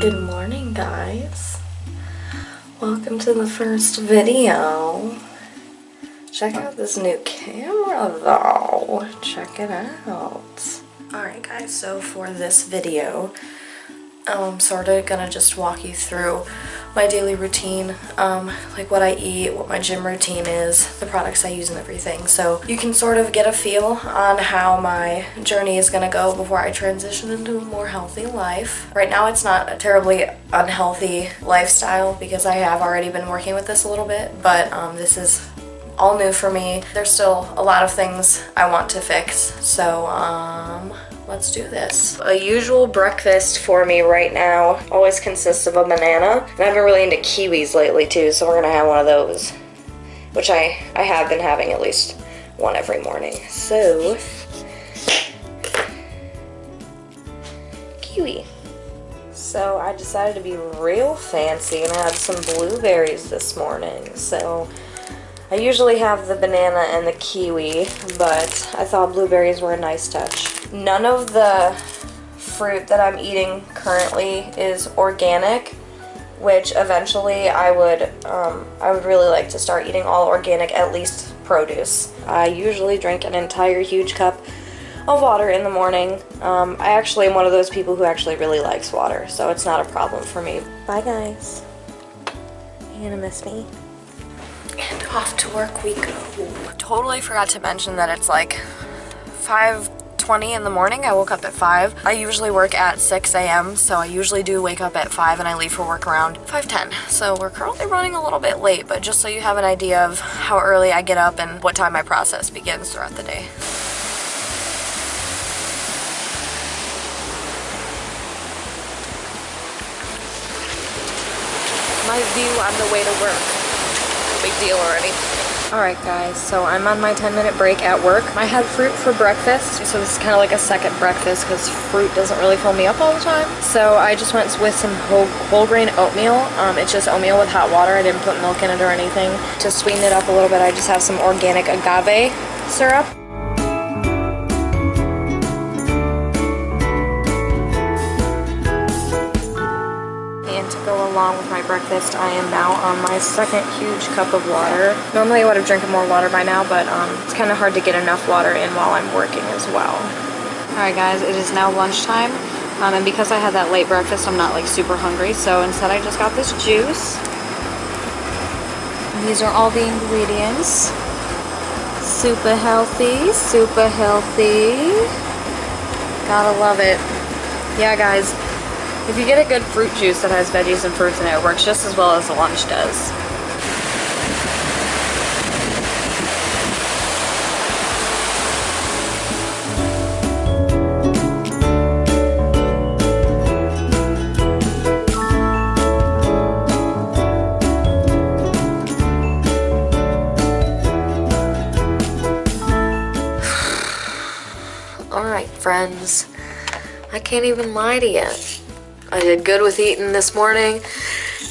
Good morning, guys. Welcome to the first video. Check out this new camera though. Check it out. Alright guys, so for this video, I'm sort of gonna just walk you through my daily routine, like what I eat, what my gym routine is, the products I use and everything. So you can sort of get a feel on how my journey is gonna go before I transition into a more healthy life. Right now it's not a terribly unhealthy lifestyle because I have already been working with this a little bit, but this is all new for me. There's still a lot of things I want to fix, so let's do this. A usual breakfast for me right now always consists of a banana, and I've been really into kiwis lately too, so we're gonna have one of those, which I have been having at least one every morning. So, kiwi. So I decided to be real fancy and had some blueberries this morning. So I usually have the banana and the kiwi, but I thought blueberries were a nice touch. None of the fruit that I'm eating currently is organic, which eventually I would really like to start eating all organic, at least produce. I usually drink an entire huge cup of water in the morning. I actually am one of those people who actually really likes water, so it's not a problem for me. Bye guys. You gonna miss me? And off to work we go. Totally forgot to mention that it's like 5:20 in the morning. I woke up at 5. I usually work at 6 a.m. so I usually do wake up at 5 and I leave for work around 5:10. So we're currently running a little bit late, but just so you have an idea of how early I get up and what time my process begins throughout the day. My view on the way to work. Big deal or anything. Alright guys, so I'm on my 10-minute break at work. I had fruit for breakfast, so this is kind of like a second breakfast because fruit doesn't really fill me up all the time. So I just went with some whole grain oatmeal. It's just oatmeal with hot water. I didn't put milk in it or anything. To sweeten it up a little bit, I just have some organic agave syrup. Along with my breakfast, I am now on my second huge cup of water. Normally I would have drank more water by now, but it's kind of hard to get enough water in while I'm working as well. Alright guys, it is now lunchtime, and because I had that late breakfast, I'm not like super hungry, so instead I just got this juice. These are all the ingredients. Super healthy, super healthy. Gotta love it. Yeah guys, if you get a good fruit juice that has veggies and fruits in it, it works just as well as the lunch does. Alright friends, I can't even lie to you. I did good with eating this morning,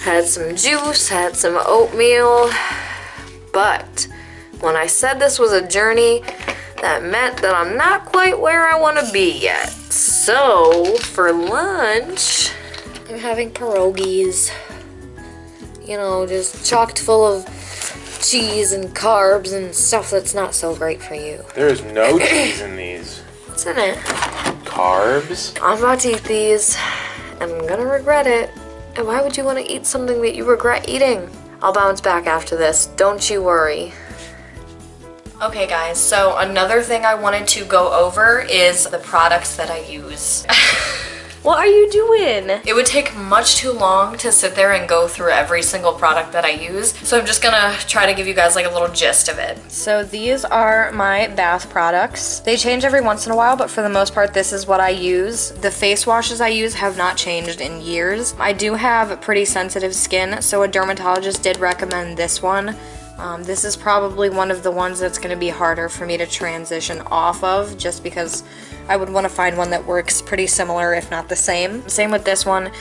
had some juice, had some oatmeal, but when I said this was a journey, that meant that I'm not quite where I want to be yet. So, for lunch, I'm having pierogies, you know, just chocked full of cheese and carbs and stuff that's not so great for you. There's no cheese in these. What's in it? Carbs? I'm about to eat these. I'm gonna regret it. And why would you want to eat something that you regret eating? I'll bounce back after this, don't you worry. Okay guys, so another thing I wanted to go over is the products that I use. What are you doing? It would take much too long to sit there and go through every single product that I use, so I'm just gonna try to give you guys like a little gist of it. So these are my bath products. They change every once in a while, but for the most part this is what I use. The face washes I use have not changed in years. I do have pretty sensitive skin, so a dermatologist did recommend this one. This is probably one of the ones that's going to be harder for me to transition off of, just because I would want to find one that works pretty similar, if not the same. Same with this one.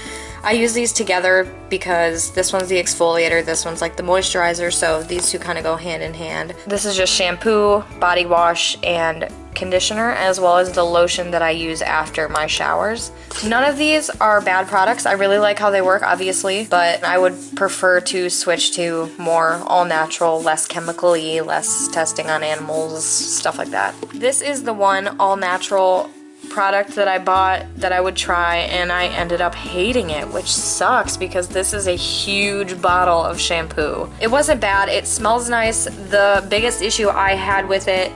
I use these together because this one's the exfoliator, this one's like the moisturizer, so these two kind of go hand in hand. This is just shampoo, body wash, and conditioner, as well as the lotion that I use after my showers. None of these are bad products. I really like how they work, obviously, but I would prefer to switch to more all natural, less chemical-y, less testing on animals, stuff like that. This is the one all natural product that I bought that I would try, and I ended up hating it, which sucks because this is a huge bottle of shampoo. It wasn't bad, it smells nice. The biggest issue I had with it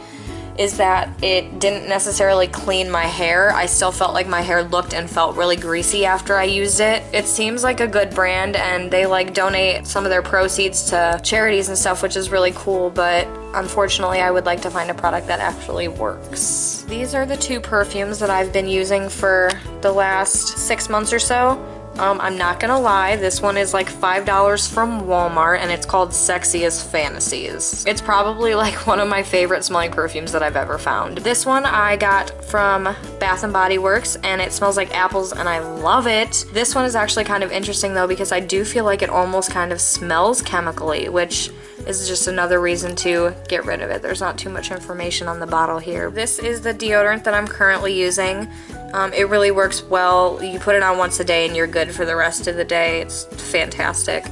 is that it didn't necessarily clean my hair. I still felt like my hair looked and felt really greasy after I used it. It seems like a good brand, and they like donate some of their proceeds to charities and stuff, which is really cool, but unfortunately I would like to find a product that actually works. These are the two perfumes that I've been using for the last 6 months or so. I'm not gonna lie, this one is like $5 from Walmart, and it's called Sexy as Fantasies. It's probably like one of my favorite smelling perfumes that I've ever found. This one I got from Bath & Body Works, and it smells like apples, and I love it. This one is actually kind of interesting though, because I do feel like it almost kind of smells chemically, which is just another reason to get rid of it. There's not too much information on the bottle here. This is the deodorant that I'm currently using. It really works well. You put it on once a day and you're good for the rest of the day. It's fantastic.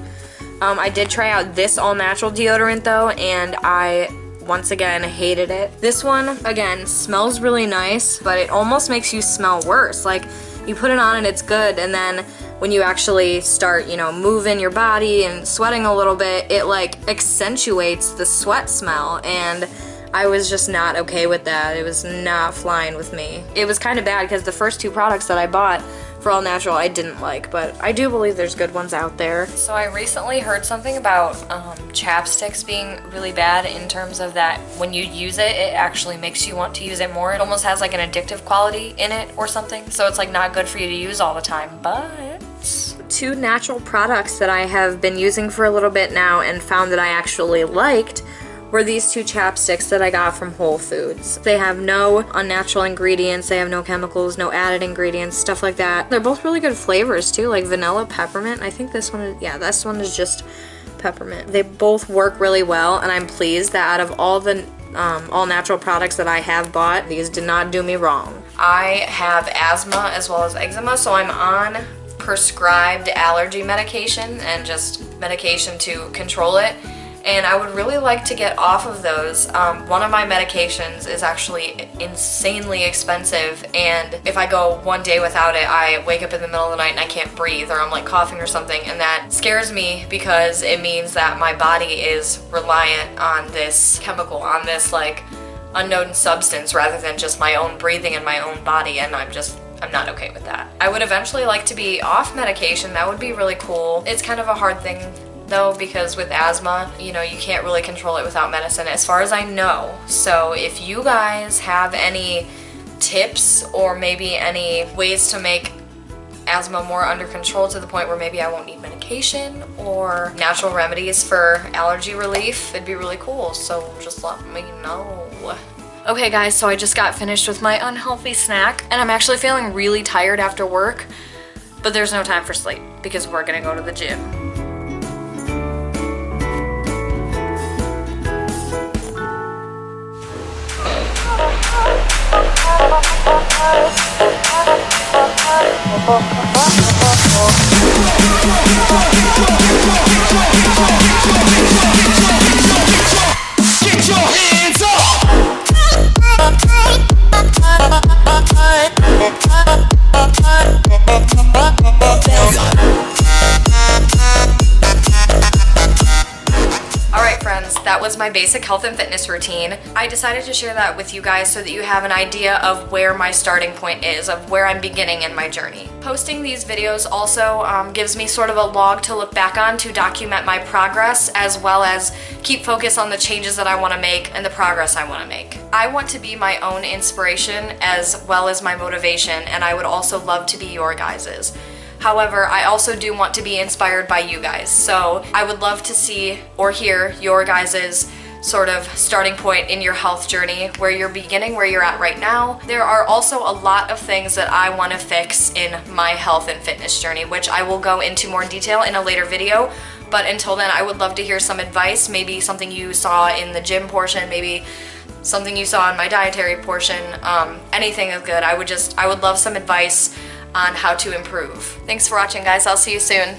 I did try out this all-natural deodorant though, and I once again hated it. This one, again, smells really nice, but it almost makes you smell worse. Like, you put it on and it's good, and then when you actually start, you know, moving your body and sweating a little bit, it like accentuates the sweat smell, and I was just not okay with that. It was not flying with me. It was kind of bad because the first two products that I bought for all natural I didn't like, but I do believe there's good ones out there. So I recently heard something about chapsticks being really bad in terms of that when you use it, it actually makes you want to use it more. It almost has like an addictive quality in it or something, so it's like not good for you to use all the time. But two natural products that I have been using for a little bit now and found that I actually liked were these two chapsticks that I got from Whole Foods. They have no unnatural ingredients, they have no chemicals, no added ingredients, stuff like that. They're both really good flavors too, like vanilla peppermint. I think this one is, yeah, this one is just peppermint. They both work really well, and I'm pleased that out of all the all natural products that I have bought, these did not do me wrong. I have asthma as well as eczema, so I'm on prescribed allergy medication and just medication to control it. And I would really like to get off of those. One of my medications is actually insanely expensive, and if I go one day without it, I wake up in the middle of the night and I can't breathe, or I'm like coughing or something, and that scares me because it means that my body is reliant on this chemical, on this like unknown substance, rather than just my own breathing and my own body, and I'm not okay with that. I would eventually like to be off medication. That would be really cool. It's kind of a hard thing though, because with asthma, you know, you can't really control it without medicine as far as I know. So if you guys have any tips or maybe any ways to make asthma more under control to the point where maybe I won't need medication, or natural remedies for allergy relief, it'd be really cool. So just let me know. Okay guys, so I just got finished with my unhealthy snack, and I'm actually feeling really tired after work, but there's no time for sleep because we're gonna go to the gym. Get your hands up! Alright friends, that was my basic health and fitness routine. I decided to share that with you guys so that you have an idea of where my starting point is, of where I'm beginning in my journey. Posting these videos also gives me sort of a log to look back on to document my progress, as well as keep focus on the changes that I want to make and the progress I want to make. I want to be my own inspiration as well as my motivation, and I would also love to be your guys's. However, I also do want to be inspired by you guys, so I would love to see or hear your guys's sort of starting point in your health journey, where you're beginning, where you're at right now. There are also a lot of things that I want to fix in my health and fitness journey, which I will go into more detail in a later video. But until then, I would love to hear some advice, maybe something you saw in the gym portion, maybe something you saw in my dietary portion, anything is good. I would love some advice on how to improve. Thanks for watching, guys. I'll see you soon.